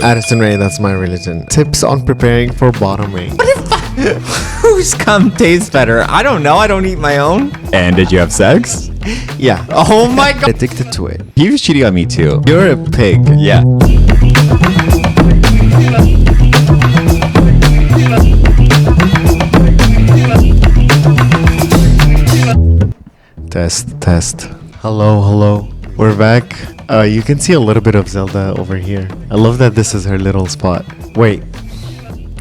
Addison Rae, that's my religion. Tips on preparing for bottoming. Whose cum tastes better? I don't know. I don't eat my own. And did you have sex? Yeah. Oh my god. Addicted to it. He was cheating on me too. You're a pig. Yeah. Test. Hello. We're back. You can see a little bit of Zelda over here. I love that this is her little spot. Wait.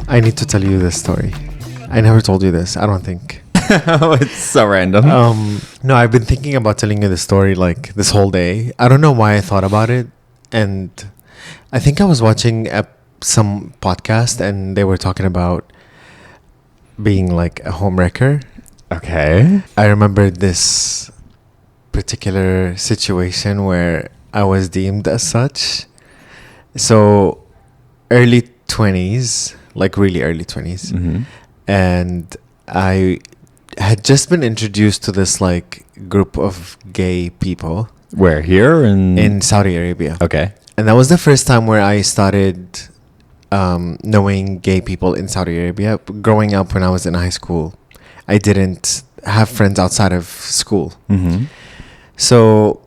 I need to tell you this story. I never told you this, I don't think. It's so random. No, I've been thinking about telling you the story like this whole day. I don't know why I thought about it. And I think I was watching some podcast and they were talking about being like a homewrecker. Okay. I remember this particular situation where I was deemed as such. So early 20s, like really early 20s. Mm-hmm. And I had just been introduced to this like group of gay people. Where? Here? In Saudi Arabia. Okay. And that was the first time where I started knowing gay people in Saudi Arabia. Growing up when I was in high school, I didn't have friends outside of school. Mm-hmm. So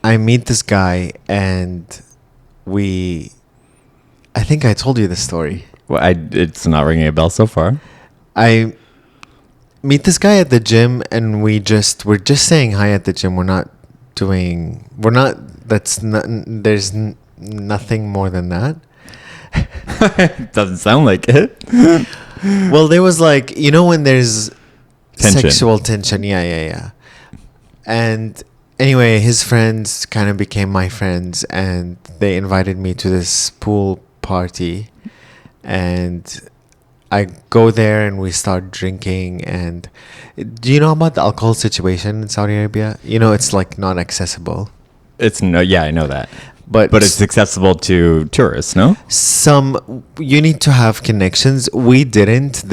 I meet this guy and I think I told you this story. Well, it's not ringing a bell so far. I meet this guy at the gym and we're just saying hi at the gym. There's nothing more than that. Doesn't sound like it. Well, there was like, when there's Tension. sexual tension. Yeah. And anyway, his friends kind of became my friends and they invited me to this pool party. And I go there and we start drinking. And do you know about the alcohol situation in Saudi Arabia? It's like not accessible. I know that. But it's accessible to tourists, no? You need to have connections. We didn't.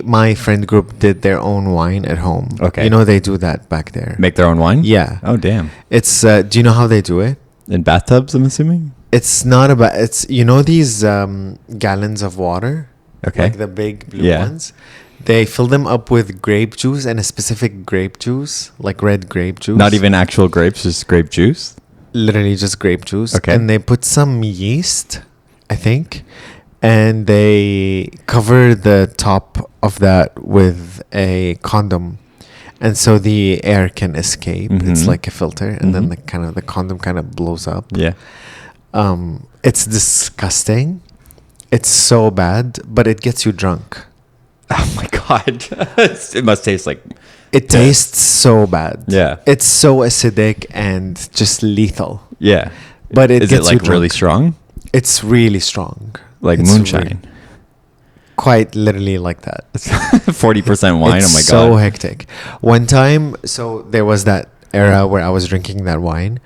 My friend group did their own wine at home. Okay. They do that back there. Make their own wine? Yeah. Oh, damn. It's do you know how they do it? In bathtubs, I'm assuming? It's not about it's these gallons of water. Okay. Like the big blue ones. They fill them up with grape juice and a specific grape juice, like red grape juice. Not even actual grapes, just grape juice? Literally just grape juice. Okay. And they put some yeast, I think, and they cover the top of that with a condom. And so the air can escape. Mm-hmm. It's like a filter. And then Mm-hmm. the condom kind of blows up. Yeah. It's disgusting. It's so bad, but it gets you drunk. Oh my god. It must taste like... It tastes so bad. Yeah. It's so acidic and just lethal. Yeah. But it Is gets it like you really drunk. strong? It's really strong. Like It's moonshine? Quite literally like that. 40% wine? It's Oh my god. so hectic. One time, so there was that era where I was drinking that wine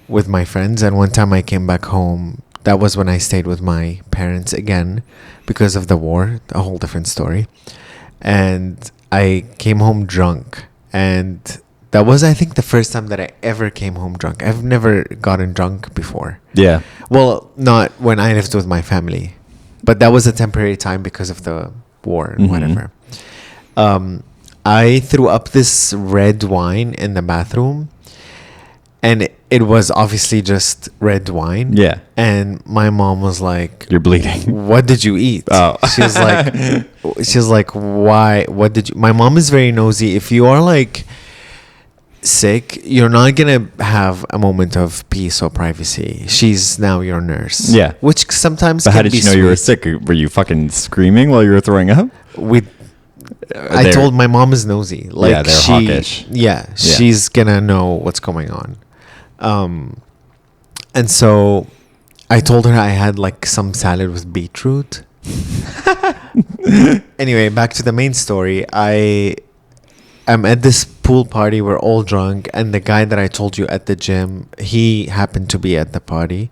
with my friends. And one time I came back home. That was when I stayed with my parents again because of the war. A whole different story. And I came home drunk. And that was, I think, the first time that I ever came home drunk. I've never gotten drunk before. Yeah. Well, not when I lived with my family. But that was a temporary time because of the war and whatever. I threw up this red wine in the bathroom. And it was obviously just red wine. Yeah. And my mom was like, You're bleeding. what did you eat? Oh. She was like, why? What did you... My mom is very nosy. If you are like sick, you're not going to have a moment of peace or privacy. She's now your nurse. Yeah. Which sometimes But can how did be you know you were sweet. sick? Were you fucking screaming while you were throwing up? I told my mom is nosy. Like Yeah, they're hawkish. Yeah, she's going to know what's going on. And so I told her I had like some salad with beetroot. Anyway, back to the main story. I'm at this pool party. We're all drunk. And the guy that I told you at the gym, he happened to be at the party.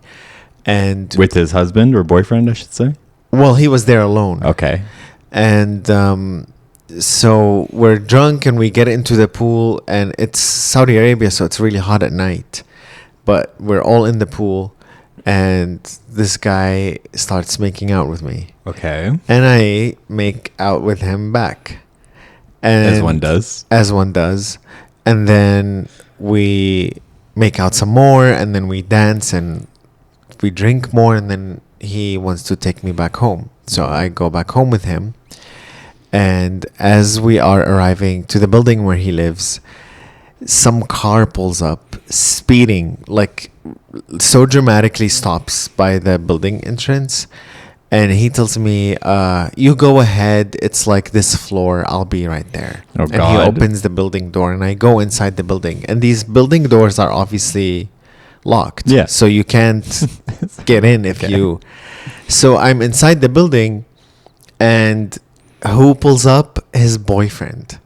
And With his husband or boyfriend, I should say? well, he was there alone. Okay. And so we're drunk and we get into the pool. And it's Saudi Arabia, so it's really hot at night. But we're all in the pool. and this guy starts making out with me, Okay. and I make out with him back, and As one does. as one does, and then we make out some more, and then we dance and we drink more, and then he wants to take me back home. So I go back home with him, and as we are arriving to the building where he lives, some car pulls up speeding, like so dramatically stops by the building entrance, and he tells me, you go ahead, it's like this floor, I'll be right there. Oh, and he God. opens the building door, and I go inside the building, and these building doors are obviously locked, Yeah. so you can't get in if Okay. you. So I'm inside the building, and who pulls up? His boyfriend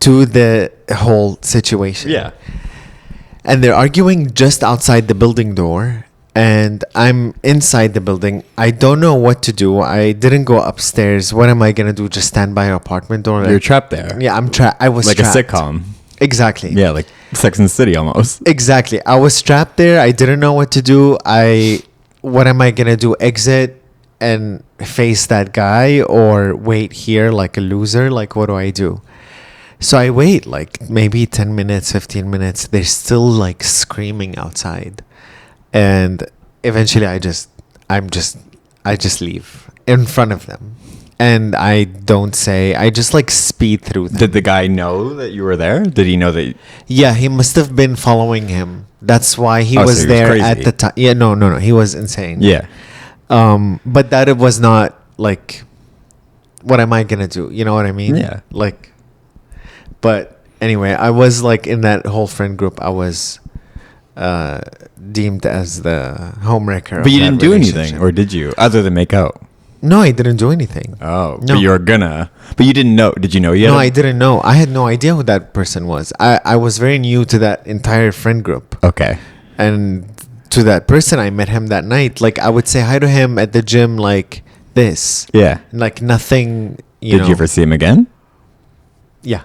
to the whole situation. Yeah. And they're arguing just outside the building door, and I'm inside the building. I don't know what to do. I didn't go upstairs. What am I gonna do? Just stand by your apartment door? You're trapped there. Yeah, I'm trapped. I was Like trapped. a sitcom. Exactly. Yeah, like Sex and the City almost. Exactly. I was trapped there. I didn't know what to do. What am I gonna do? Exit and face that guy, or wait here like a loser? Like, what do I do? So I wait like maybe 10 minutes, 15 minutes. They're still like screaming outside. And eventually I just leave in front of them. And I don't say, I just like speed through them. Did the guy know that you were there? Did he know that? Yeah, he must have been following him. That's why he Oh, so was he was there crazy. at the time. Yeah, no. He was insane. Yeah. But that it was not like, what am I gonna do? You know what I mean? Yeah. Like, but anyway, I was like in that whole friend group. I was deemed as the homewrecker. But you of that didn't do anything, relationship. or did you? Other than make out? No, I didn't do anything. Oh, No. but you were gonna. But you didn't know. Did you know yet? No, I didn't know. I had no idea who that person was. I was very new to that entire friend group. Okay. And to that person, I met him that night. Like, I would say hi to him at the gym like this. Yeah. Like nothing, you Did know. you ever see him again? Yeah.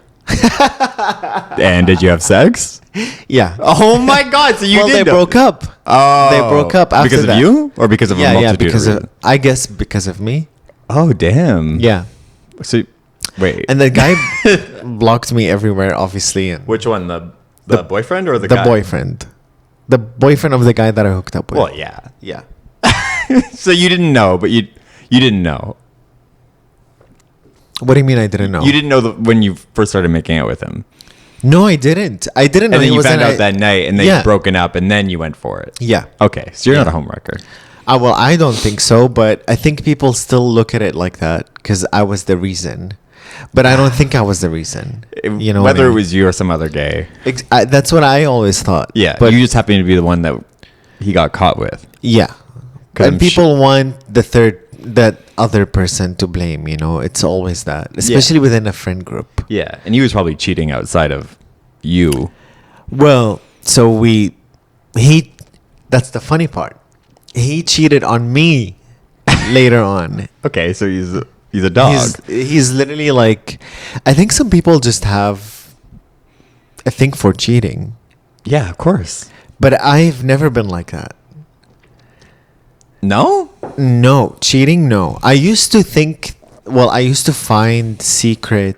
And did you have sex? Yeah. Oh my God! So you well, did. they know. broke up. Oh, They broke up after because of that. you, or because of a Yeah, multitude because of of, reasons? I guess because of me. Oh damn. Yeah. So, wait. And the guy blocked me everywhere, obviously. And which one? The boyfriend or the the guy? boyfriend. The boyfriend of the guy that I hooked up with. Well, yeah. Yeah. So you didn't know, but you didn't know. What do you mean I didn't know? You didn't know when you first started making out with him, No, I didn't. I didn't know and then he you was found in out a- that night, and they'd Yeah. broken up, and then you went for it. Yeah. Okay, so you're Yeah. not a homewrecker. Well, I don't think so, but I think people still look at it like that because I was the reason. But I don't think I was the reason. You know, whether what I it mean? was you or some other gay. That's what I always thought. Yeah, but you just happened to be the one that he got caught with. yeah, 'Cause and I'm people want that other person to blame. You know, it's always that, especially within a friend group. Yeah, and he was probably cheating outside of you. Well, so that's the funny part. He cheated on me later on. Okay, so he's a dog. He's literally like, I think some people just have a thing for cheating, Yeah, of course. but I've never been like that. No? No, cheating, no. I used to find secretive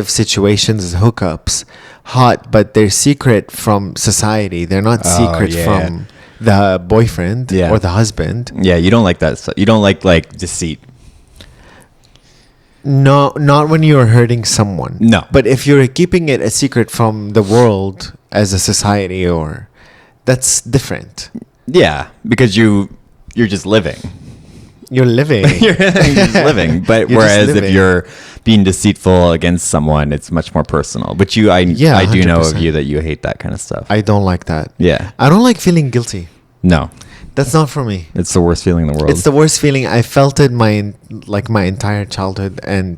situations, hookups, hot, but they're secret from society. They're not secret yeah. from the boyfriend Yeah. or the husband. Yeah, you don't like that stuff. You don't like deceit. No, not when you're hurting someone. No. But if you're keeping it a secret from the world as a society, or that's different. Yeah, because you're just living. You're living. you're just living. But You're just whereas if living. you're being deceitful against someone, it's much more personal. But I do know of 100%. you that you hate that kind of stuff. I don't like that. Yeah. I don't like feeling guilty. No, That's not for me. it's the worst feeling in the world. It's the worst feeling. I felt it my entire childhood and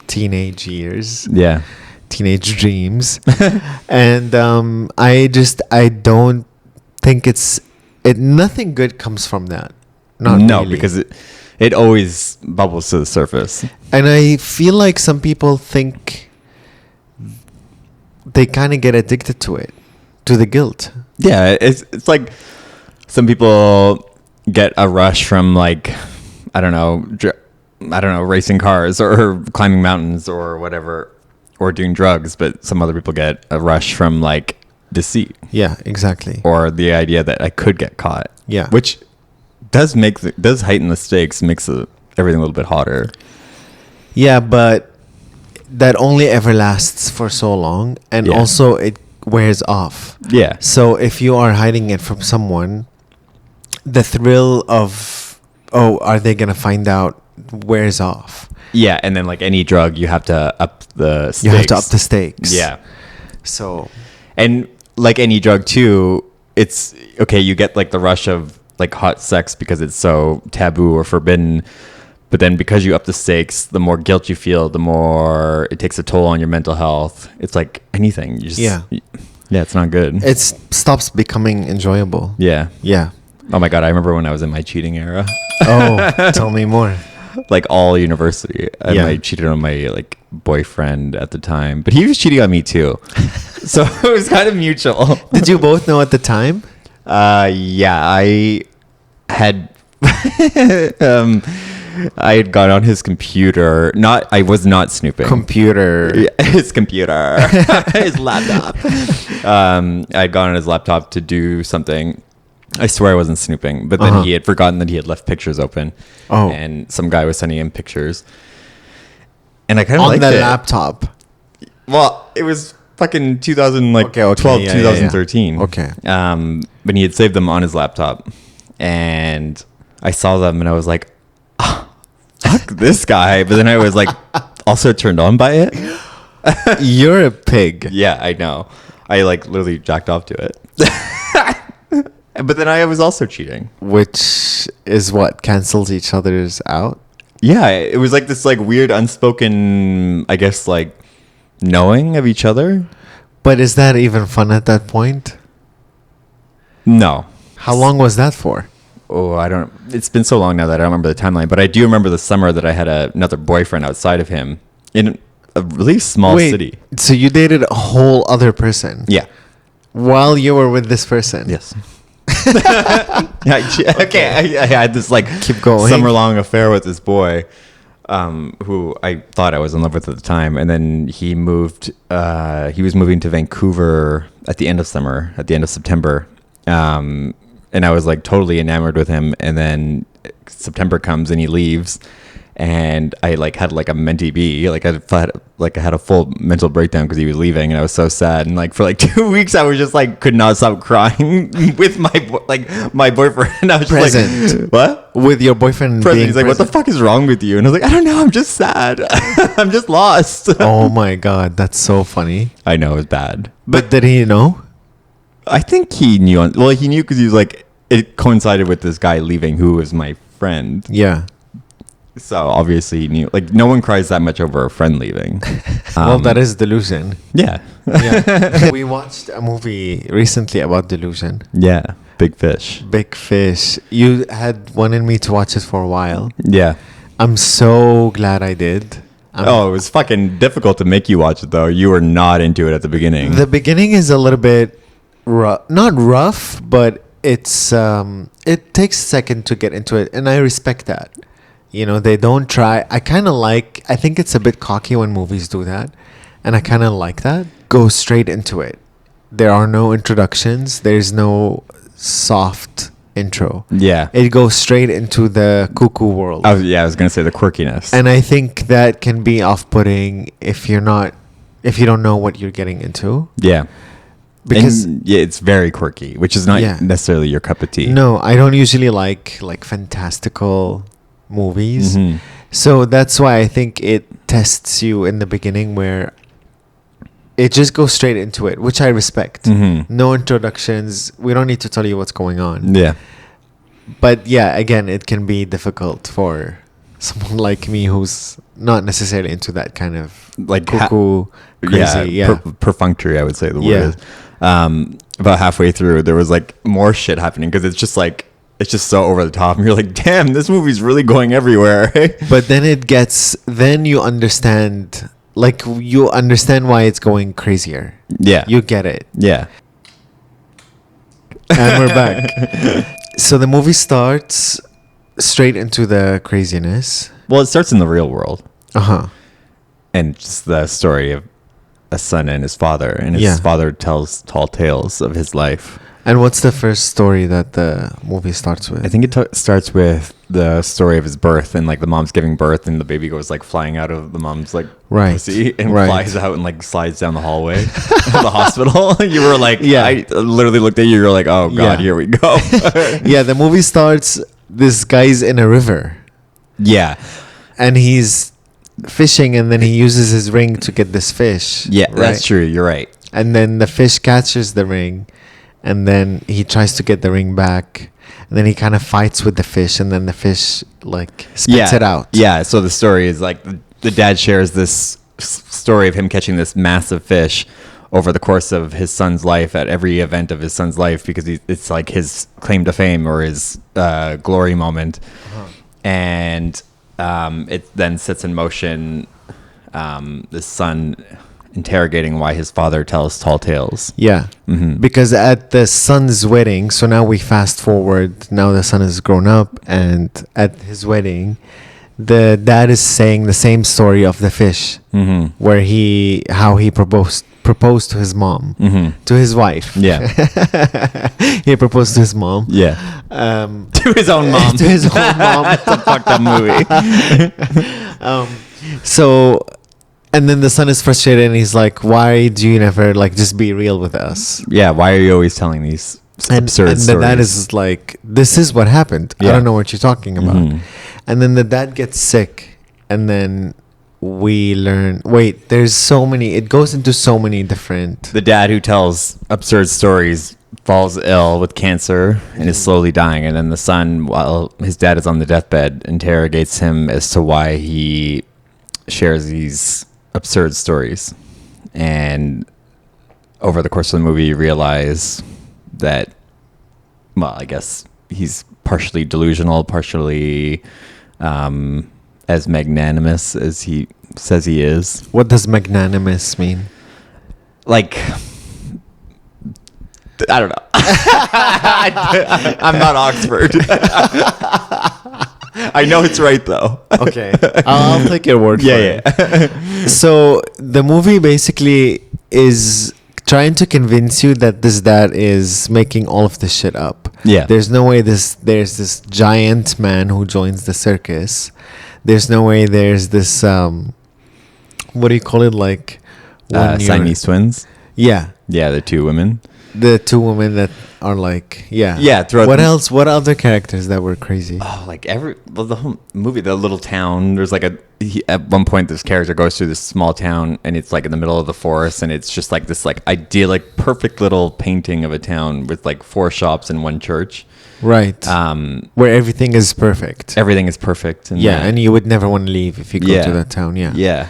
teenage years, yeah. teenage dreams, and I don't think nothing good comes from that. Not No, really. because it always bubbles to the surface. And I feel like some people think they kind of get addicted to it, to the guilt. Yeah, it's like some people get a rush from like, I don't know, racing cars or climbing mountains or whatever, or doing drugs. But some other people get a rush from like deceit. Yeah, exactly. Or the idea that I could get caught. Yeah. Which does heighten the stakes, makes everything a little bit hotter. Yeah, but that only ever lasts for so long, and also it wears off. Yeah. So if you are hiding it from someone, the thrill of, oh, are they going to find out, wears off. Yeah, and then like any drug, you have to up the stakes. You have to up the stakes. Yeah. So, and like any drug too, it's okay, you get like the rush of like hot sex because it's so taboo or forbidden. But then because you up the stakes, the more guilt you feel, the more it takes a toll on your mental health. It's like anything. You just, yeah, it's not good. It stops becoming enjoyable. Yeah. Yeah. Oh my God, I remember when I was in my cheating era. Oh, tell me more. Like all university. I cheated on my like boyfriend at the time. But he was cheating on me too. So it was kind of mutual. Did you both know at the time? Yeah, I had... I had gone on his computer. I was not snooping. His computer. His laptop. I had gone on his laptop to do something. I swear I wasn't snooping. But then he had forgotten that he had left pictures open. Oh. And some guy was sending him pictures. And I kind of liked it. On the laptop? Well, it was fucking 2012, 2013. Yeah. Okay. But he had saved them on his laptop. And I saw them and I was like, fuck this guy. But then I was like also turned on by it. You're a pig. Yeah, I know. I like literally jacked off to it. But then I was also cheating. Which is what cancels each other's out? Yeah, it was like this like weird unspoken, I guess, like knowing of each other. But is that even fun at that point? No. How long was that for? Oh, I don't... It's been so long now that I don't remember the timeline. But I do remember the summer that I had another boyfriend outside of him in a really small city. So you dated a whole other person? Yeah. While you were with this person? Yes. Okay. I had this like keep going summer-long affair with this boy who I thought I was in love with at the time. And then he moved... he was moving to Vancouver at the end of summer, at the end of September. And I was like totally enamored with him. And then September comes and he leaves. And I like had like a mentee B. Like I had a full mental breakdown because he was leaving. And I was so sad. And like for like 2 weeks, I was just like could not stop crying with my boyfriend. I was present. Just like, what? With your boyfriend present. being He's like, present. what the fuck is wrong with you? And I was like, I don't know. I'm just sad. I'm just lost. Oh my God. That's so funny. I know, it was bad. But did he know? I think he knew. Well, he knew because he was like, it coincided with this guy leaving who was my friend. Yeah. So obviously he knew. Like no one cries that much over a friend leaving. Well, that is delusion. Yeah. Yeah. We watched a movie recently about delusion. Yeah. Big Fish. Big Fish. You had wanted me to watch it for a while. Yeah. I'm so glad I did. It was fucking difficult to make you watch it though. You were not into it at the beginning. The beginning is a little bit not rough, but it's it takes a second to get into it, and I respect that. You know, they don't try. I think it's a bit cocky when movies do that, and I kind of like that. Go straight into it. There are no introductions. There's no soft intro. Yeah. It goes straight into the cuckoo world. I was going to say the quirkiness. And I think that can be off-putting if you don't know what you're getting into. Yeah. Because it's very quirky, which is not necessarily your cup of tea. No, I don't usually like fantastical movies. Mm-hmm. So that's why I think it tests you in the beginning where it just goes straight into it, which I respect. Mm-hmm. No introductions. We don't need to tell you what's going on. Yeah. But yeah, again, it can be difficult for someone like me who's not necessarily into that kind of like cuckoo, crazy. Perfunctory, I would say the word is. About halfway through, there was like more shit happening because it's just so over the top, and you're like, damn, this movie's really going everywhere. But then you understand why it's going crazier. Yeah, you get it. Yeah. And we're back. So the movie starts straight into the craziness. Well, it starts in the real world, Uh-huh. and just the story of a son and his father, and his Yeah. father tells tall tales of his life. And what's the first story that the movie starts with? I think it starts with the story of his birth, and like the mom's giving birth, and the baby goes like flying out of the mom's like Right. pussy and Right. flies out and like slides down the hallway of the hospital. You were like, Yeah. I literally looked at you. You're like, oh god, Yeah. here we go. Yeah, the movie starts, this guy's in a river Yeah, and he's fishing, and then he uses his ring to get this fish. yeah, right? that's true. You're right. And then the fish catches the ring, and then he tries to get the ring back, and then he kind of fights with the fish, and then the fish like spits it out. Yeah, so the story is like the dad shares this story of him catching this massive fish over the course of his son's life at every event of his son's life, because it's like his claim to fame or his glory moment. And it then sets in motion the son interrogating why his father tells tall tales. Yeah. Mm-hmm. Because at the son's wedding, so now we fast forward, now the son has grown up, and at his wedding, the dad is saying the same story of the fish, Mm-hmm. where how he proposed to his mom, Mm-hmm. to his wife. Yeah. He proposed to his mom. Yeah. To his own mom. To his own mom. That's a fucked up movie. So, and then the son is frustrated, and he's like, "Why do you never like just be real with us?" Yeah, why are you always telling these absurd and stories? the dad is like, "This is what happened. I Yeah. don't know what you're talking about." Mhm. And then the dad gets sick, and then we learn. Wait, there's so many. It goes into so many different. The dad who tells absurd stories falls ill with cancer and is slowly dying, and then the son, while his dad is on the deathbed, interrogates him as to why he shares these absurd stories. And over the course of the movie, you realize that, well, I guess he's partially delusional, partially as magnanimous as he says he is. What does magnanimous mean? Like, I don't know. I'm not Oxford. I know it's right though. Okay, I'll take your word for it. Yeah. So the movie basically is trying to convince you that this dad is making all of this shit up. Yeah. There's no way there's this giant man who joins the circus. There's no way there's this what do you call it, like when you're- Siamese twins. Yeah. Yeah, the two women. The two women that are like, yeah. Yeah, throughout What the- else? What other characters that were crazy? Oh, like the whole movie, the little town. There's like at one point this character goes through this small town, and it's like in the middle of the forest, and it's just like this like idyllic, perfect little painting of a town with like 4 shops and 1 church. Right. Where everything is perfect. Everything is perfect. Yeah, and you would never want to leave if you go Yeah. to that town. Yeah. yeah,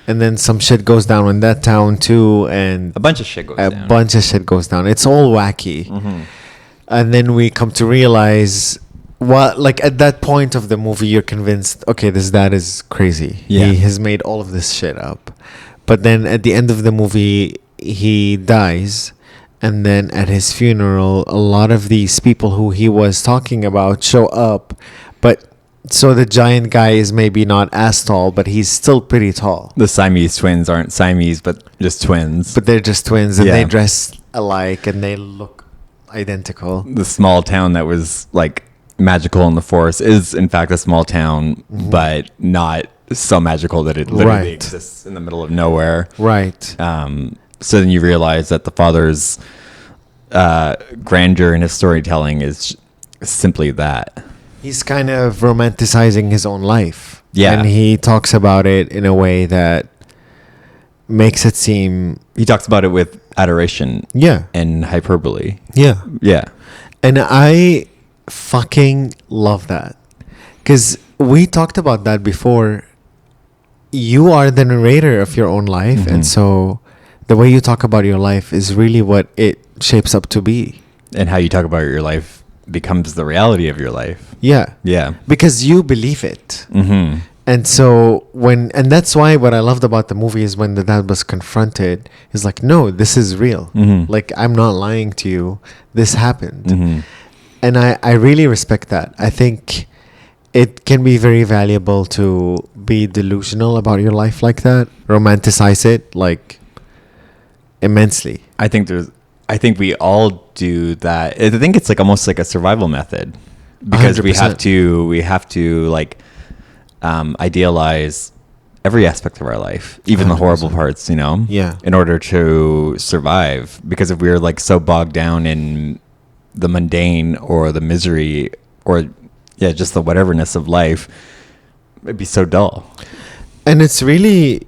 And then some shit goes down in that town too, and a bunch of shit goes a down. bunch of shit goes down. It's all wacky. Mhm. And then we come to realize, what, like at that point of the movie, you're convinced, okay, this dad is crazy. Yeah. He has made all of this shit up. But then at the end of the movie, he dies. And then at his funeral, a lot of these people who he was talking about show up. But so the giant guy is maybe not as tall, but he's still pretty tall. The Siamese twins aren't Siamese, but just twins. But they're just twins, and Yeah. they dress alike, and they look identical. The small town that was like magical in the forest is in fact a small town, but not so magical that it literally Right. exists in the middle of nowhere. Right. So then you realize that the father's grandeur in his storytelling is simply that. He's kind of romanticizing his own life. Yeah. And he talks about it in a way that makes it seem, He talks about it with adoration yeah. and hyperbole. Yeah. Yeah. And I fucking love that. Because we talked about that before. You are the narrator of your own life. And so the way you talk about your life is really what it shapes up to be. And how you talk about your life becomes the reality of your life. Yeah. Yeah. Because you believe it. Mm-hmm. And so and that's why what I loved about the movie is when the dad was confronted, he's like, no, this is real. Mhm. Like, I'm not lying to you. This happened. Mm-hmm. And I really respect that. I think it can be very valuable to be delusional about your life like that, romanticize it like immensely. I think we all do that. I think it's like almost like a survival method because 100%. we have to like idealize every aspect of our life, even the horrible 100%. parts, you know, Yeah. in order to survive. Because if we're like so bogged down in the mundane or the misery or yeah, just the whateverness of life, it'd be so dull. And it's really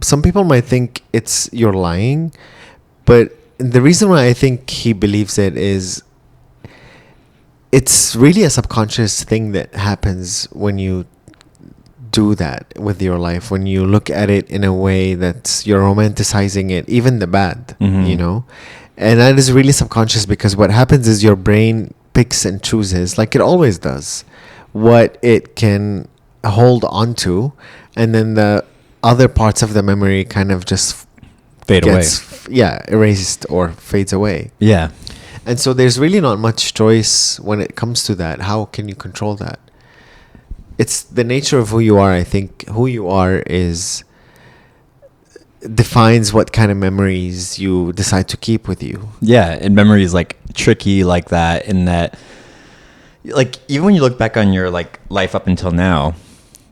some people might think it's you're lying, but the reason why I think he believes it is it's really a subconscious thing that happens when you do that with your life, when you look at it in a way that's you're romanticizing it, even the bad, Mhm. you know. And that is really subconscious because what happens is your brain picks and chooses, like it always does, what it can hold on to, and then the other parts of the memory kind of just Fade away. erased or fades away. Yeah. And so there's really not much choice when it comes to that. How can you control that? It's the nature of who you are. I think who you are is defines what kind of memories you decide to keep with you. Yeah, and memory is like tricky like that in that like even when you look back on your like life up until now,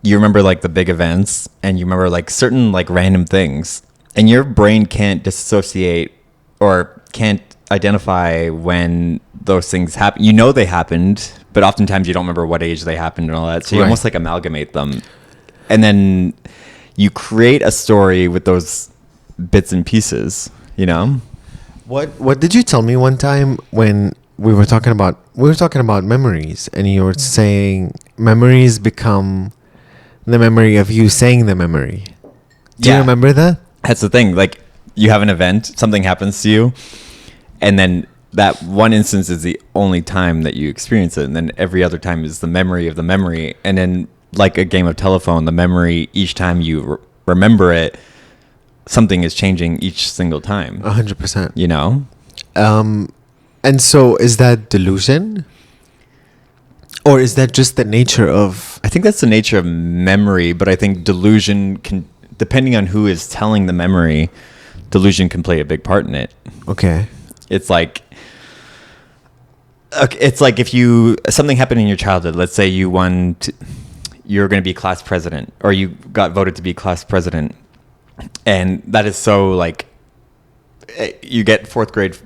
you remember like the big events and you remember like certain like random things and your brain can't dissociate or can't identify when those things happen. You know they happened, but oftentimes you don't remember what age they happened and all that. So you Right. almost like amalgamate them. And then you create a story with those bits and pieces, you know? What did you tell me one time when we were talking about memories, and you were saying memories become the memory of you saying the memory. Do you Yeah. remember that? That's the thing. Like you have an event, something happens to you, and then that one instance is the only time that you experience it, and then every other time is the memory of the memory. And then like a game of telephone, the memory each time you remember it, something is changing each single time. 100%. You know? And so is that delusion? Or is that just the nature of... I think that's the nature of memory, but I think delusion can, depending on who is telling the memory, delusion can play a big part in it. Okay. It's like if something happened in your childhood. Let's say you're going to be class president, or you got voted to be class president, and that is so like you get fourth grade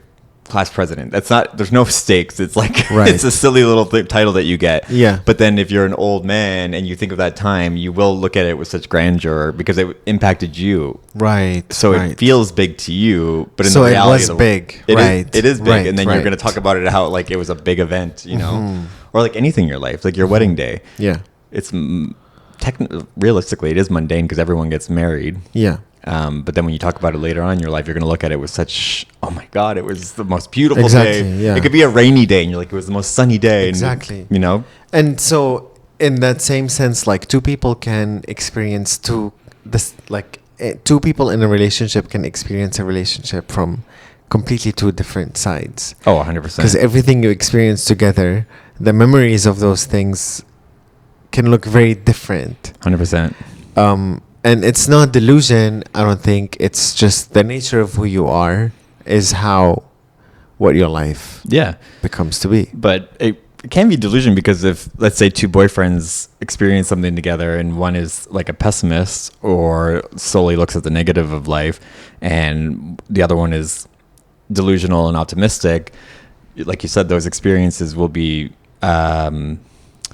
class president. There's no stakes. It's like Right. it's a silly little title that you get. Yeah. But then if you're an old man and you think of that time, you will look at it with such grandeur because it impacted you. Right. So right. it feels big to you, but in So the it reality, was big, It right, is big, right, and then you're right. going to talk about it how like it was a big event, you know, Mhm. or like anything in your life, like your wedding day. Yeah. It's realistically, it is mundane because everyone gets married. Yeah. But then when you talk about it later on in your life, you're going to look at it with such, oh my God, it was the most beautiful Exactly, day. yeah. It could be a rainy day, and you're like, it was the most sunny day. Exactly. And, you know, And so, in that same sense, like two people can experience two people in a relationship can experience a relationship from completely two different sides. oh, 100%. Because everything you experience together, the memories of those things can look very different. 100%. And it's not delusion, I don't think. It's just the nature of who you are is what your life Yeah. becomes to be. But it can be delusion because if, let's say, two boyfriends experience something together and one is like a pessimist or solely looks at the negative of life and the other one is delusional and optimistic, like you said, those experiences will be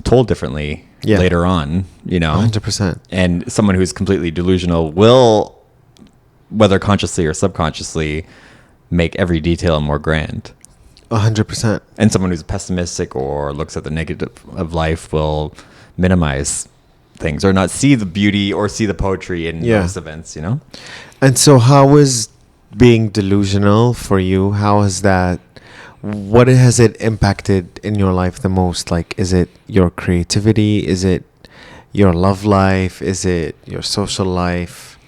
told differently Yeah. later on, you know? 100%. And someone who's completely delusional will, whether consciously or subconsciously, make every detail more grand. 100%. And someone who's pessimistic or looks at the negative of life will minimize things or not see the beauty or see the poetry in Yeah. those events, you know? And so how is being delusional for you? What has it impacted in your life the most? Like, is it your creativity? Is it your love life? Is it your social life?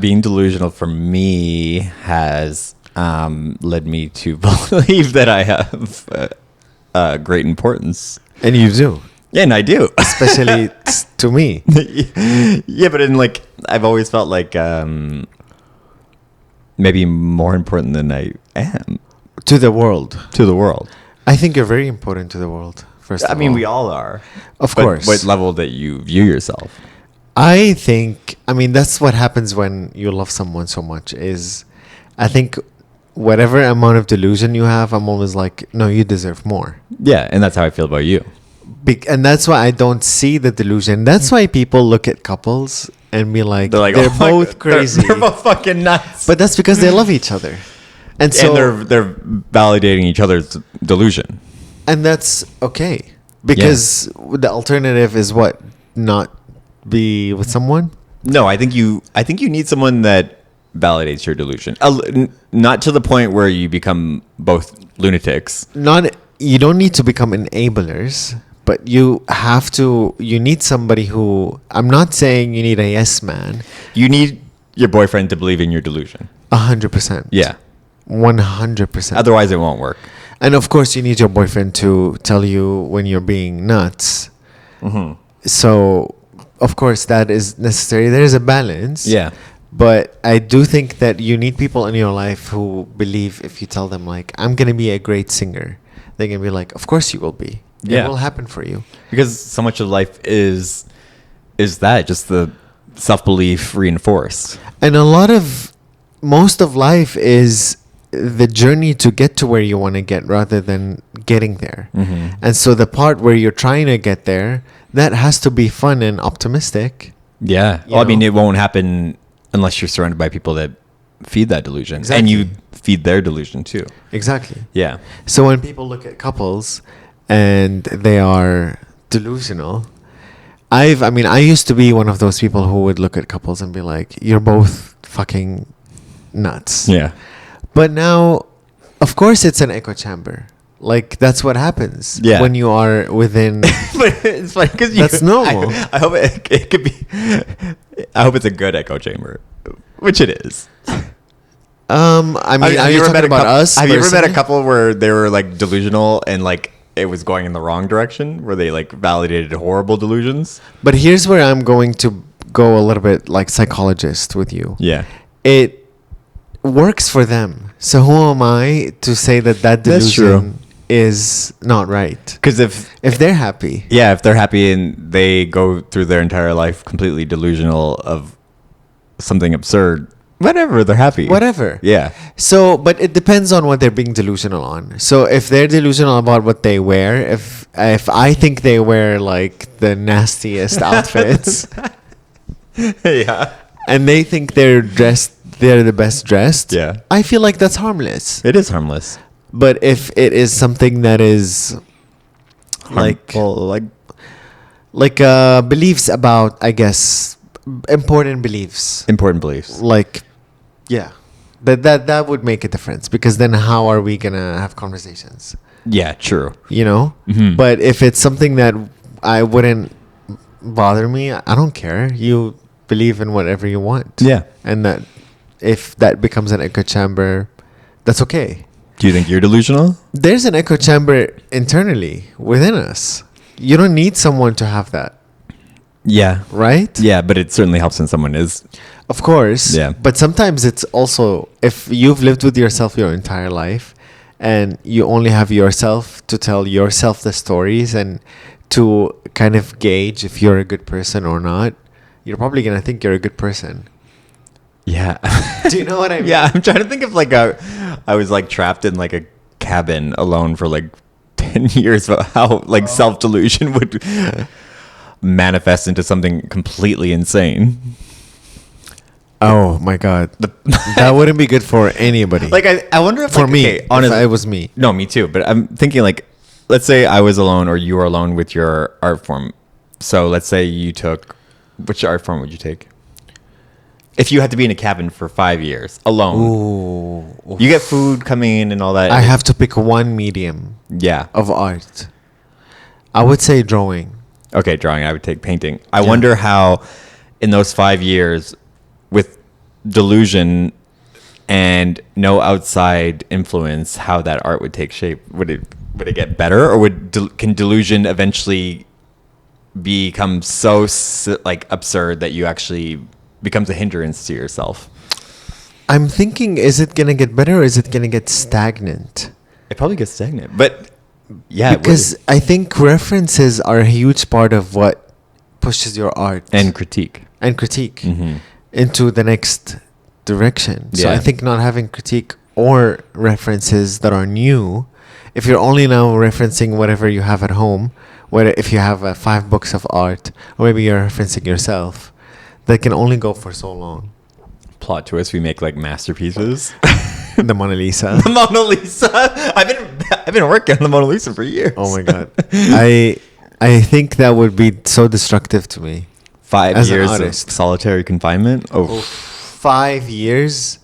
Being delusional for me has led me to believe that I have great importance. And you do, Yeah, and I do. especially to me. Yeah, but in like, I've always felt like maybe more important than I am To the world. to the world. I think you're very important to the world, first of I mean, all. we all are. Of But course. what level that you view yourself? I think, I mean, that's what happens when you love someone so much is, I think whatever amount of delusion you have, I'm always like, no, you deserve more. Yeah, and that's how I feel about you. And that's why I don't see the delusion. That's why people look at couples and be like, they're "Oh my both God, crazy. They're both fucking nuts." But that's because they love each other. And so, and they're validating each other's delusion. and that's okay. Because the alternative is what? Not be with someone? No, I think you need someone that validates your delusion. Not to the point where you become both lunatics. You don't need to become enablers, but you need somebody who, I'm not saying you need a yes man. You need your boyfriend to believe in your delusion. 100%. Yeah. 100%. Otherwise, it won't work. And of course, you need your boyfriend to tell you when you're being nuts. Mm-hmm. So, of course, that is necessary. There is a balance. Yeah. But I do think that you need people in your life who believe if you tell them, like, I'm going to be a great singer, they're going to be like, of course you will be. Yeah. It will happen for you. Because so much of life is that, just the self-belief reinforced. And most of life is the journey to get to where you want to get rather than getting there. Mm-hmm. And so the part where you're trying to get there, that has to be fun and optimistic. Yeah. You Well, I mean, know? it won't happen unless you're surrounded by people that feed that delusion. Exactly. And you feed their delusion too. Exactly. Yeah. So when people look at couples and they are delusional, I used to be one of those people who would look at couples and be like, you're both fucking nuts. Yeah. But now, of course, it's an echo chamber. Like, that's what happens Yeah. when you are within. But it's funny because That's normal. I hope it could be. I hope it's a good echo chamber, which it is. Are you talking about us? Have you ever met a personally? couple where they were like delusional and like it was going in the wrong direction, where they like validated horrible delusions? But here's where I'm going to go a little bit like psychologist with you. Yeah. It works for them. So who am I to say that That's true. delusion is not right? Because if If they're happy. if they're happy and they go through their entire life completely delusional of something absurd, whatever, they're happy. Whatever. Yeah. So, but it depends on what they're being delusional on. So, if they're delusional about what they wear, if I think they wear like the nastiest outfits, Yeah. and they think they're the best dressed, Yeah. I feel like that's harmless. It is harmless. But if it is something that is Harmful, like beliefs about, I guess, important beliefs, important beliefs. like, yeah, that would make a difference, because then how are we gonna have conversations? Yeah, true. You know. Mhm. But if it's something that I wouldn't bother me, I don't care. You believe in whatever you want. Yeah. And that if that becomes an echo chamber, that's okay. Do you think you're delusional? There's an echo chamber internally within us. You don't need someone to have that, Yeah. right? Yeah, but it certainly helps when someone is. Of course. Yeah. But sometimes it's also, if you've lived with yourself your entire life and you only have yourself to tell yourself the stories and to kind of gauge if you're a good person or not, you're probably going to think you're a good person. Yeah. Do you know what I mean? Yeah, I'm trying to think of like I was like trapped in like a cabin alone for like 10 years, about how like self-delusion would manifest into something completely insane. Oh my God. That wouldn't be good for anybody. Like I wonder if for like, me, okay, honestly, if it was me. No, me too. But I'm thinking like, let's say I was alone or you were alone with your art form. So let's say you took, which art form would you take? If you had to be in a cabin for 5 years alone, Ooh. you get food coming in and all that. I have to pick one medium Yeah. of art. I would say drawing. Okay, drawing. I would take painting. I Yeah. wonder how, in those 5 years, with delusion, and no outside influence, how that art would take shape? Would it get better, or can delusion eventually become so like absurd that you actually becomes a hindrance to yourself? I'm thinking, is it gonna get better or is it gonna get stagnant? It probably gets stagnant, but yeah, Because I think references are a huge part of what pushes your art and critique. Into the next direction. So Yeah. I think not having critique or references that are new, if you're only now referencing whatever you have at home, whether if you have 5 books of art, or maybe you're referencing yourself, that can only go for so long. Plot twist: we make like masterpieces. The Mona Lisa. The Mona Lisa. I've been working on the Mona Lisa for years. Oh my god. I think that would be so destructive to me. 5 As an years of artist. solitary confinement. Oh, 5 years?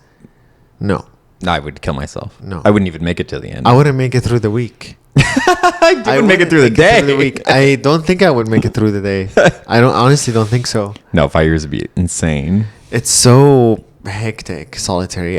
No. I would kill myself. No. I wouldn't even make it to the end. I wouldn't make it through the week. I would make it through the day. I don't think I would make it through the day. I honestly don't think so. No, 5 years would be insane. It's so hectic, solitary.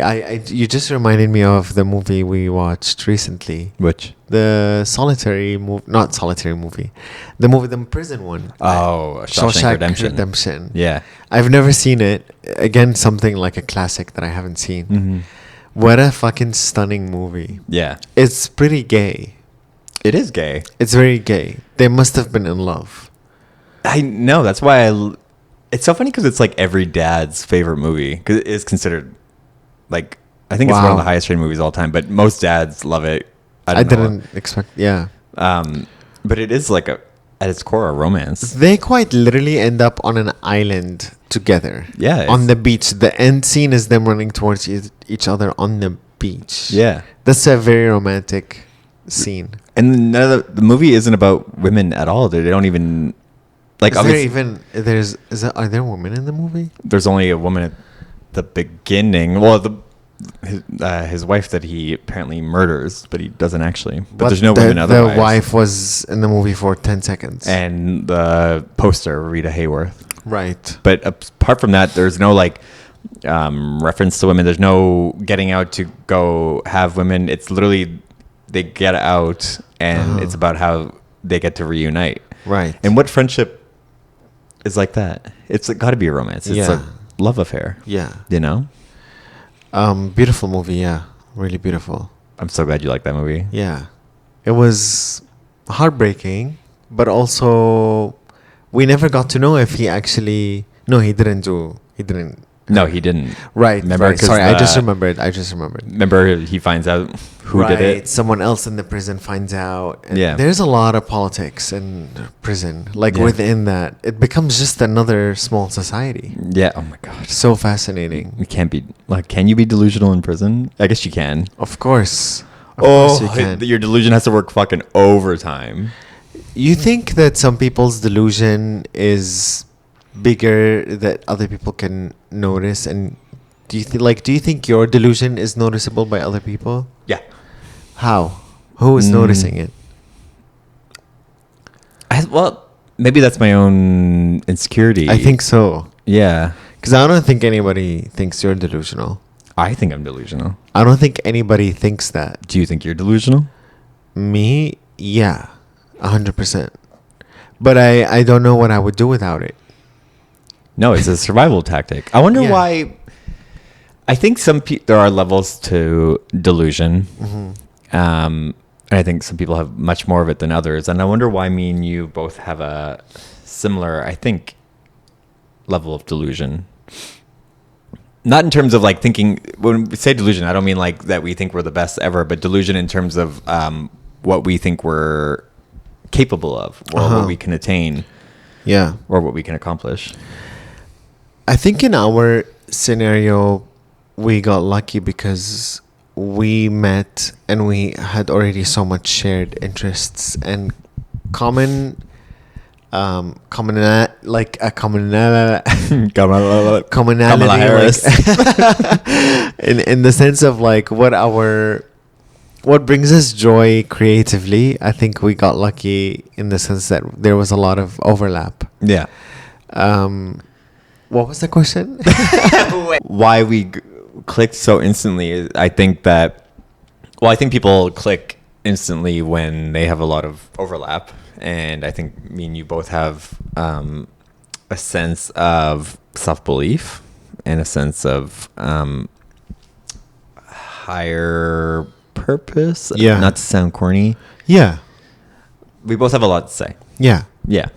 You just reminded me of the movie we watched recently. Which? The solitary movie, not solitary movie. The movie, the prison one. Oh, Shawshank Redemption. Yeah. I've never seen it. Again, something like a classic that I haven't seen. Mm-hmm. What a fucking stunning movie. Yeah. It's pretty gay. It is gay. It's very gay. They must have been in love. I know. That's why it's so funny because it's like every dad's favorite movie. Because it is considered like, I think it's one of the highest rated movies of all time, but most dads love it. I didn't expect, yeah. But it is like at its core, a romance. They quite literally end up on an island together. Yeah. On the beach. The end scene is them running towards each other on the beach. Yeah. That's a very romantic scene. And none of the movie isn't about women at all. They don't even like. Are there women in the movie? There's only a woman at the beginning. Well, his wife that he apparently murders, but he doesn't actually. But there's no women otherwise. The wife was in the movie for 10 seconds. And the poster, Rita Hayworth. Right. But apart from that, there's no like reference to women. There's no getting out to go have women. It's literally they get out and it's about how they get to reunite. Right. And what friendship is like that? It's got to be a romance. It's a love affair. Yeah. You know? Beautiful movie, yeah. Really beautiful. I'm so glad you like that movie. Yeah. It was heartbreaking, but also we never got to know if he actually... No, he didn't. No, he didn't. Right. Remember? Right. Sorry, I just remembered. Remember he finds out who did it? Someone else in the prison finds out. And yeah. There's a lot of politics in prison. Like within that, it becomes just another small society. Yeah. Oh my God. So fascinating. It can't be like. Can you be delusional in prison? I guess you can. Of course. Of course you can. Your delusion has to work fucking overtime. You think that some people's delusion is bigger that other people can notice, and do you think your delusion is noticeable by other people? Yeah. How? Who is noticing it? Well, maybe that's my own insecurity. I think so. Yeah. Because I don't think anybody thinks you're delusional. I think I'm delusional. I don't think anybody thinks that. Do you think you're delusional? Me? Yeah. 100%. But I don't know what I would do without it. No, it's a survival tactic. I wonder why. I think there are levels to delusion. Mm-hmm. And I think some people have much more of it than others. And I wonder why me and you both have a similar, I think, level of delusion. Not in terms of like thinking, when we say delusion, I don't mean like that we think we're the best ever, but delusion in terms of what we think we're capable of or what we can attain. Yeah. Or what we can accomplish. I think in our scenario, we got lucky because we met and we had already so much shared interests and commonality in the sense of like what brings us joy creatively. I think we got lucky in the sense that there was a lot of overlap. Yeah. What was the question? Why we clicked so instantly. I think people click instantly when they have a lot of overlap, and I think me and you both have a sense of self-belief and a sense of higher purpose. Yeah. Not to sound corny. Yeah. We both have a lot to say. Yeah. Yeah.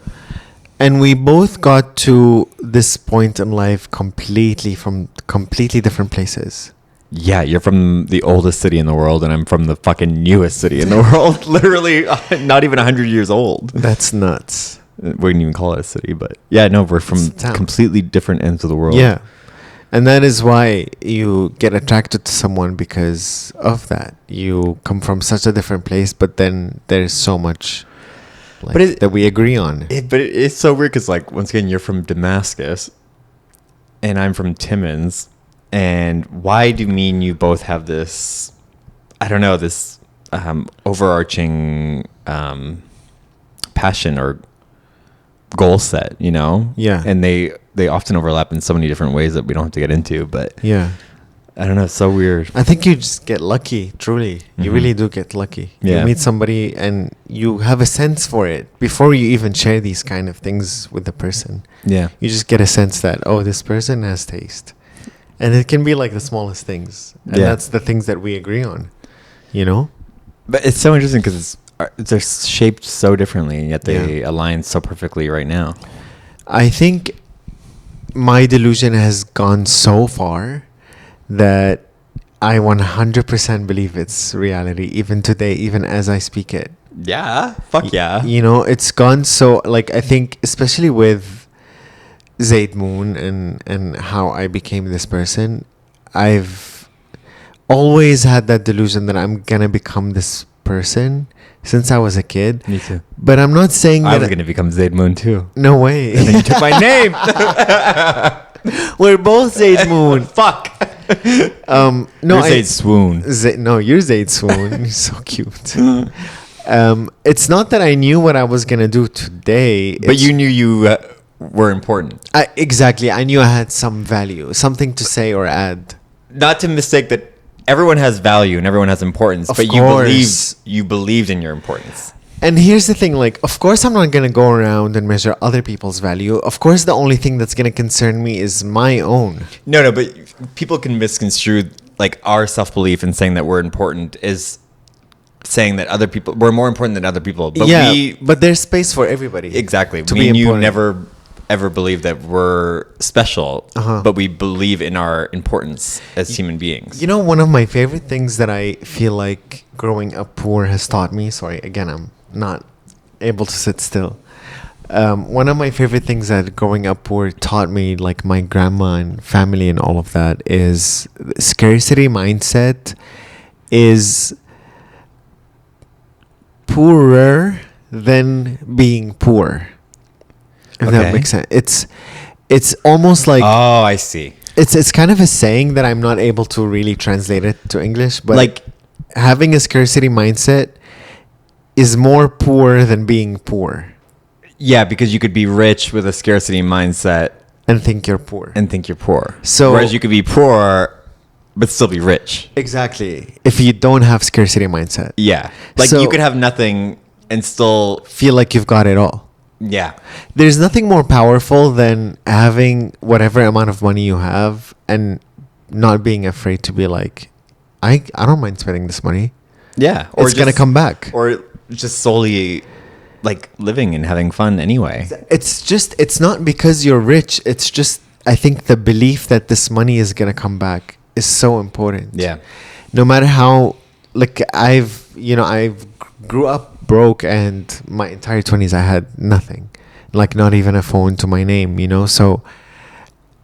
And we both got to this point in life from completely different places. Yeah, you're from the oldest city in the world, and I'm from the fucking newest city in the world. Literally not even 100 years old. That's nuts. We wouldn't even call it a city, but yeah, no, we're from completely different ends of the world. Yeah. And that is why you get attracted to someone, because of that. You come from such a different place, but then there's so much that we agree on. But it's so weird because, like, once again, you're from Damascus, and I'm from Timmins. And why do me and you both have this, I don't know, this overarching passion or goal set, you know? Yeah. And they often overlap in so many different ways that we don't have to get into, but yeah. I don't know, it's so weird. I think you just get lucky, truly. You really do get lucky. Yeah. You meet somebody and you have a sense for it before you even share these kind of things with the person. Yeah. You just get a sense that, oh, this person has taste. And it can be like the smallest things. And that's the things that we agree on, you know? But it's so interesting because they're shaped so differently, and yet they align so perfectly right now. I think my delusion has gone so far that I 100% believe it's reality, even today, even as I speak it. Yeah. Fuck yeah. You know, it's gone so, like, I think, especially with zeidmoon and how I became this person, I've always had that delusion that I'm gonna become this person since I was a kid. Me too. But I'm not saying that I was gonna become zeidmoon too. No way. And then you took my name. We're both zeidmoon. Fuck. No, you're Zeid swoon. No, you're Zeid swoon. You're so cute. It's not that I knew what I was gonna do today, but you knew you were important. Exactly. I knew I had some value, something to say or add. Not to mistake that everyone has value and everyone has importance, but you believed in your importance. And here's the thing, like, of course I'm not going to go around and measure other people's value. Of course the only thing that's going to concern me is my own. No, but people can misconstrue, like, our self-belief in saying that we're important is saying that other people, we're more important than other people. But but there's space for everybody. Exactly. To me be and you important. never ever believe that we're special, but we believe in our importance as human beings. You know, one of my favorite things that I feel like growing up poor has taught me, sorry, again, I'm not able to sit still. One of my favorite things that growing up poor taught me, like my grandma and family and all of that, is scarcity mindset is poorer than being poor. If that makes sense. It's almost like, oh, I see. It's kind of a saying that I'm not able to really translate it to English, but like having a scarcity mindset is more poor than being poor. Yeah, because you could be rich with a scarcity mindset and think you're poor. So whereas you could be poor but still be rich. Exactly. If you don't have scarcity mindset. Yeah. Like, so you could have nothing and still feel like you've got it all. Yeah. There's nothing more powerful than having whatever amount of money you have and not being afraid to be like, I don't mind spending this money. Yeah. Or it's going to come back. Or just solely like living and having fun anyway. It's not because you're rich. It's just, I think the belief that this money is going to come back is so important. Yeah. No matter how, like, I've grew up broke, and my entire 20s I had nothing, like not even a phone to my name, you know. So,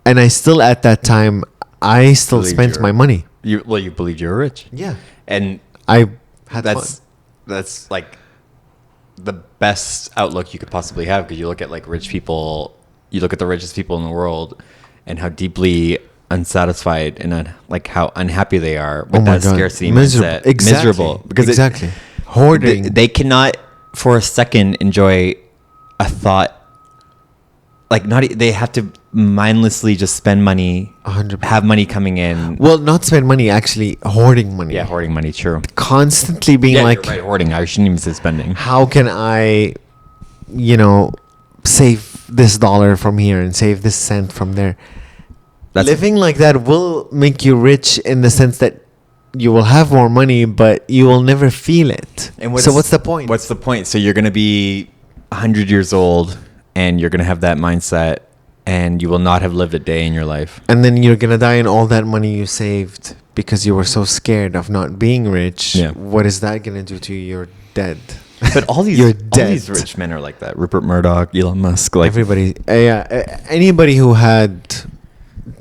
and I still at that time I still spent my money. You believed you were rich. Yeah. And I had fun. That's like the best outlook you could possibly have, because you look at like rich people, you look at the richest people in the world and how deeply unsatisfied and like how unhappy they are with that scarcity mindset. Exactly. Miserable. Because exactly. Hoarding. They cannot for a second enjoy a thought. Like, they have to mindlessly just spend money, 100%. have money coming in. Well, not spend money, actually hoarding money. Yeah, hoarding money, true. Constantly being Yeah, like, you're right, hoarding. I shouldn't even say spending. how can I, save this dollar from here and save this cent from there? Living like that will make you rich in the sense that you will have more money, but you will never feel it. And so what's the point? What's the point? So you're going to be 100 years old and you're going to have that mindset and you will not have lived a day in your life. And then you're going to die, and all that money you saved because you were so scared of not being rich. Yeah. What is that going to do to you? You're dead. But all these, You're dead. all these rich men are like that. Rupert Murdoch, Elon Musk, like everybody. Anybody who had...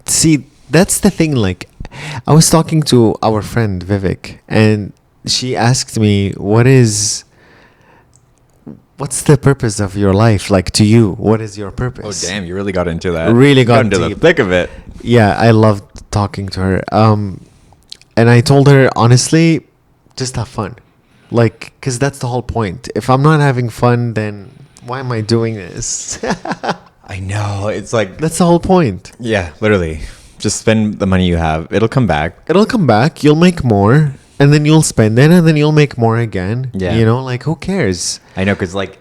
See, that's the thing. Like, I was talking to our friend Vivek, and she asked me, what's the purpose of your life? Like, to you, what is your purpose? Oh damn, you really got into that. Really got into the deep. thick of it. Yeah, I loved talking to her. And I told her, honestly, just have fun. Like, because that's the whole point. If I'm not having fun, then why am I doing this? I know. It's like, That's the whole point. yeah, literally. Just spend the money you have. It'll come back. It'll come back. You'll make more. And then you'll spend it. And then you'll make more again. Yeah. Like, who cares? I know, because like,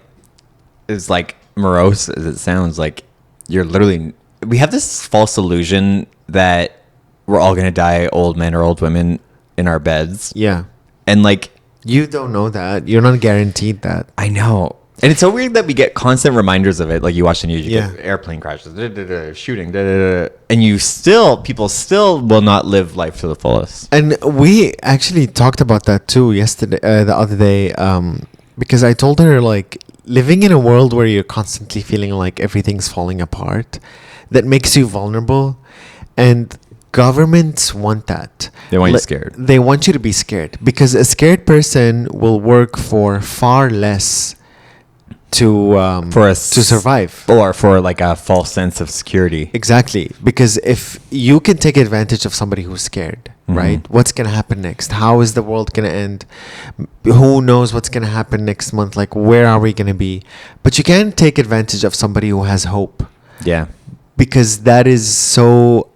it's like morose as it sounds, like you're literally, we have this false illusion that we're all going to die old men or old women in our beds. Yeah. And like, You don't know that. You're not guaranteed that. I know. And it's so weird that we get constant reminders of it. Like you watch the news, you Yeah. get airplane crashes, shooting, and people still will not live life to the fullest. And we actually talked about that too yesterday, the other day, because I told her, like, living in a world where you're constantly feeling like everything's falling apart, that makes you vulnerable, and governments want that. They want you scared. They want you to be scared, because a scared person will work for far less to survive. Or for like a false sense of security. Exactly. Because if you can take advantage of somebody who's scared, Mhm. right? What's going to happen next? How is the world going to end? Who knows what's going to happen next month? Like, where are we going to be? But you can take advantage of somebody who has hope, Yeah. because that is so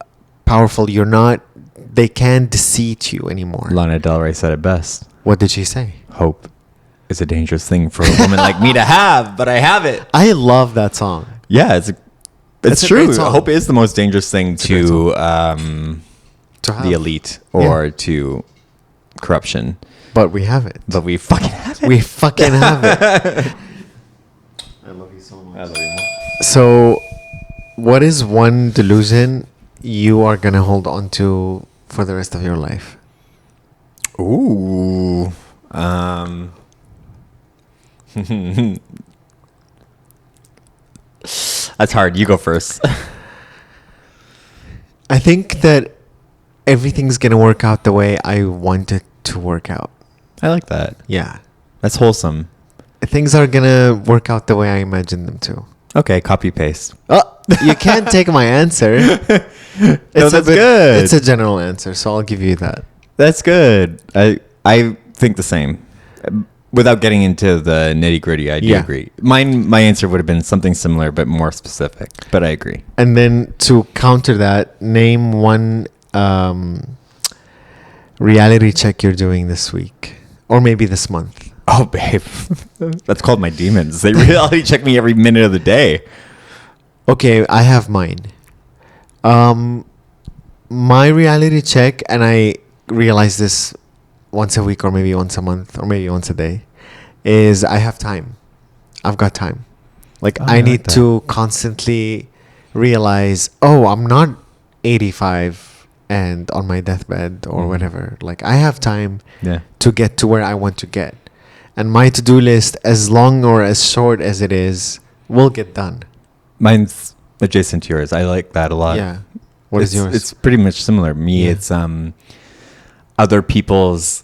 powerful. They can't deceive you anymore. Lana Del Rey said it best. What did she say? Hope is a dangerous thing for a woman like me to have, but I have it. I love that song. Yeah, It's it's a true. great song. Hope is the most dangerous thing a great to To have. the elite or to corruption. But we have it. But we fucking have it. We fucking have it. I love you so much. So, what is one delusion you are going to hold on to for the rest of your life? Ooh. That's hard. You go first. I think that everything's going to work out the way I want it to work out. I like that. Yeah. That's wholesome. Things are going to work out the way I imagine them to. Okay, copy paste. Oh, you can't take my answer. No, that's good. It's a general answer, so I'll give you that. That's good. I think the same. Without getting into the nitty gritty, I do Yeah. agree. My answer would have been something similar but more specific. But I agree. And then to counter that, name one reality check you're doing this week, or maybe this month. Oh, babe, that's called my demons. They reality check me every minute of the day. Okay, I have mine. My reality check, and I realize this once a week or maybe once a month or maybe once a day, is I have time. I've got time. Like, Oh, I I need like that. to constantly realize, oh, I'm not 85 and on my deathbed or Mhm. whatever. Like, I have time Yeah. to get to where I want to get. And my to-do list, as long or as short as it is, will get done. Mine's adjacent to yours. I like that a lot. Yeah. What is yours? It's pretty much similar. Me, Yeah. it's other people's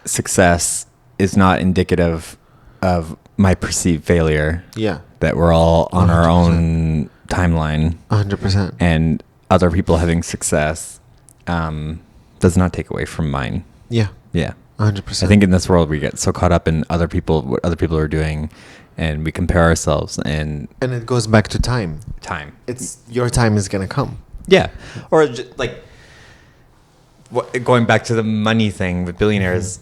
success is not indicative of my perceived failure. Yeah. That we're all on our 100%. own timeline, 100%. and other people having success does not take away from mine. Yeah. Yeah. 100%. I think in this world we get so caught up in what other people are doing, and we compare ourselves. And it goes back to time. time. It's your time is gonna come. Yeah. Or like going back to the money thing with billionaires,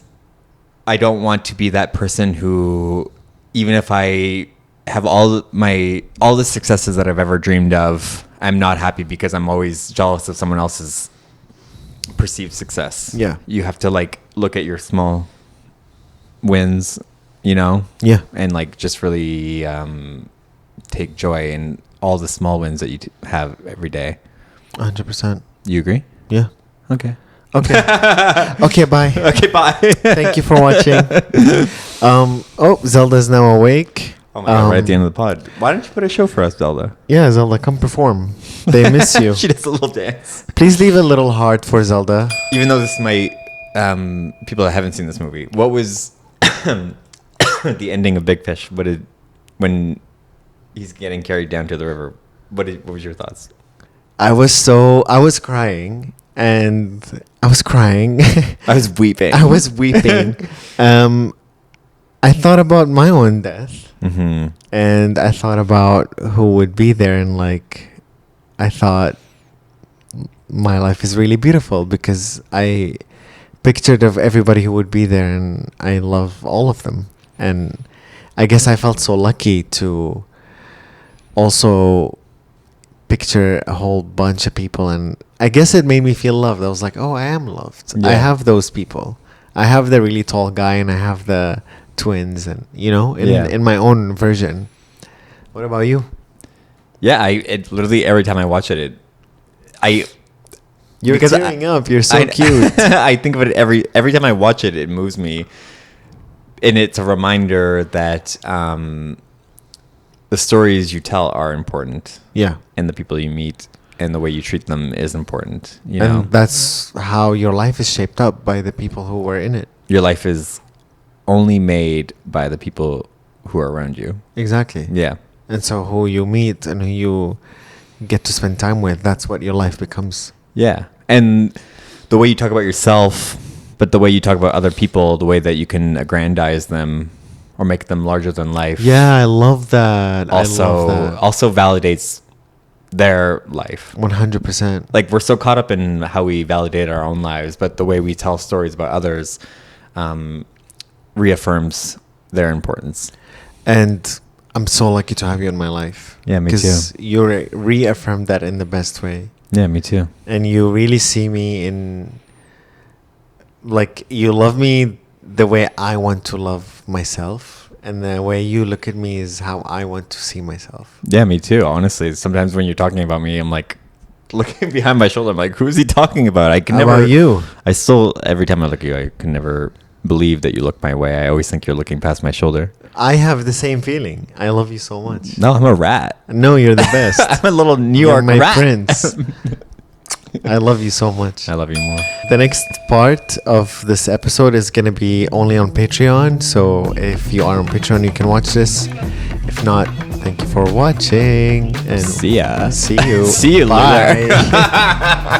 I don't want to be that person who, even if I have all the successes that I've ever dreamed of, I'm not happy because I'm always jealous of someone else's perceived success. Yeah. You have to like look at your small wins, you know? Yeah. And like just really take joy in all the small wins that you have every day. 100%. You agree? Yeah. Okay. Okay. Okay, bye. Okay, bye. Thank you for watching. Zelda's now awake. Oh my God, right at the end of the pod. Why don't you put a show for us, Zelda? Yeah, Zelda, come perform. They miss you. She does a little dance. Please leave a little heart for Zelda. Even though this might, people that haven't seen this movie, what was the ending of Big Fish? When he's getting carried down to the river, what was your thoughts? I was crying. And I was crying. I was weeping. I was weeping. I thought about my own death. Mm-hmm. And I thought about who would be there. And like, I thought my life is really beautiful because I pictured of everybody who would be there. And I love all of them. And I guess I felt so lucky to also picture a whole bunch of people, and I guess it made me feel loved. I was like, oh, I am loved. Yeah. I have those people. I have the really tall guy and I have the twins, and in my own version. What about you? Yeah, it literally every time I watch it, You're tearing up. You're so cute. I think of it every time I watch it, it moves me, and it's a reminder that the stories you tell are important. Yeah. And the people you meet and the way you treat them is important. You know? And that's how your life is shaped up by the people who were in it. Your life is only made by the people who are around you. Exactly. Yeah. And so who you meet and who you get to spend time with, that's what your life becomes. Yeah. And the way you talk about yourself, but the way you talk about other people, the way that you can aggrandize them or make them larger than life. Yeah, I love that. Also validates their life. 100%. Like, we're so caught up in how we validate our own lives, but the way we tell stories about others reaffirms their importance. And I'm so lucky to have you in my life. Yeah, me too. Because you reaffirmed that in the best way. Yeah, me too. And you really see me in, like, you love me the way I want to love myself. And the way you look at me is how I want to see myself. Yeah, me too. Honestly, sometimes when you're talking about me, I'm like looking behind my shoulder. I'm like, who is he talking about? I can how never. About you? I still, every time I look at you, I can never believe that you look my way. I always think you're looking past my shoulder. I have the same feeling. I love you so much. No, I'm a rat. No, you're the best. I'm a little New You're York my rat. prince. I love you so much. I love you more. The next part of this episode is going to be only on Patreon. So if you are on Patreon, you can watch this. If not, thank you for watching. And See ya. See you. See you Bye. later.